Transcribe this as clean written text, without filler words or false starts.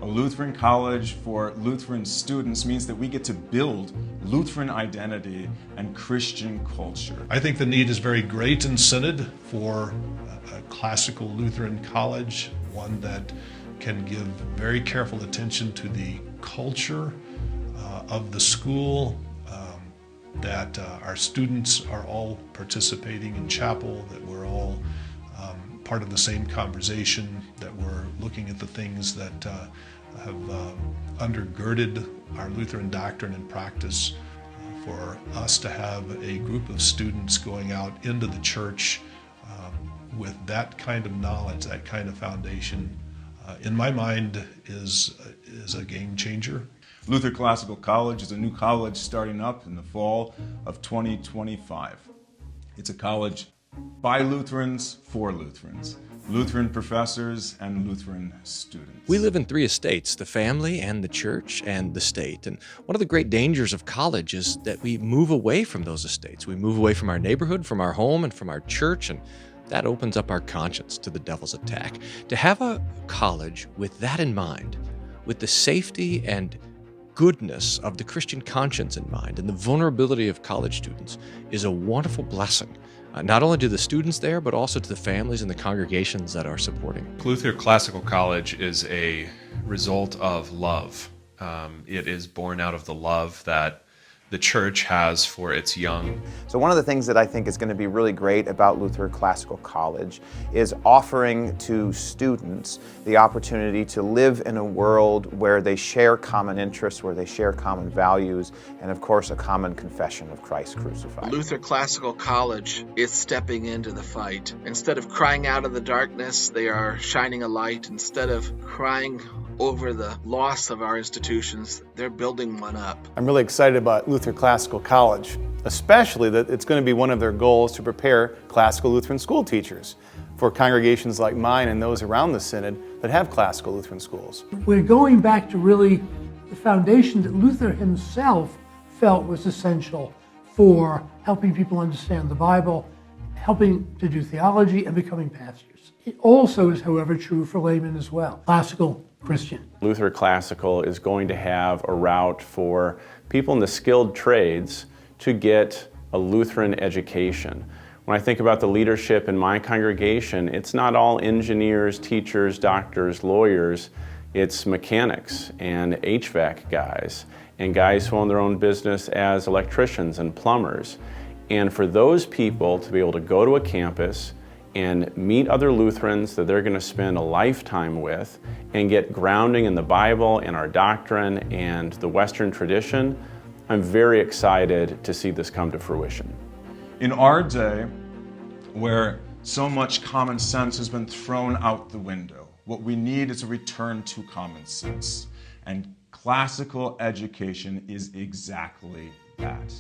A Lutheran college for Lutheran students means that we get to build Lutheran identity and Christian culture. I think the need is very great in Synod for a classical Lutheran college, one that can give very careful attention to the culture of the school, that our students are all participating in chapel, that we're all part of the same conversation, that we're looking at the things that have undergirded our Lutheran doctrine and practice, for us to have a group of students going out into the church with that kind of knowledge, that kind of foundation, in my mind is a game changer. Luther Classical College is a new college starting up in the fall of 2025. It's a college by Lutherans for Lutherans, Lutheran professors and Lutheran students. We live in three estates, the family and the church and the state. And one of the great dangers of college is that we move away from those estates. We move away from our neighborhood, from our home, and from our church, and that opens up our conscience to the devil's attack. To have a college with that in mind, with the safety and goodness of the Christian conscience in mind and the vulnerability of college students, is a wonderful blessing. Not only to the students there, but also to the families and the congregations that are supporting. Luther Classical College is a result of love. It is born out of the love that the church has for its young. So one of the things that I think is going to be really great about Luther Classical College is offering to students the opportunity to live in a world where they share common interests, where they share common values, and of course a common confession of Christ crucified. Luther Classical College is stepping into the fight. Instead of crying out in the darkness, they are shining a light. Instead of crying over the loss of our institutions, they're building one up. I'm really excited about Luther Classical College, especially that it's going to be one of their goals to prepare classical Lutheran school teachers for congregations like mine and those around the Synod that have classical Lutheran schools. We're going back to really the foundation that Luther himself felt was essential for helping people understand the Bible, helping to do theology, and becoming pastors. It also is, however, true for laymen as well. Classical Christian. Luther Classical is going to have a route for people in the skilled trades to get a Lutheran education. When I think about the leadership in my congregation, it's not all engineers, teachers, doctors, lawyers. It's mechanics and HVAC guys and guys who own their own business as electricians and plumbers. And for those people to be able to go to a campus and meet other Lutherans that they're going to spend a lifetime with and get grounding in the Bible and our doctrine and the Western tradition, I'm very excited to see this come to fruition. In our day, where so much common sense has been thrown out the window, what we need is a return to common sense. And classical education is exactly that.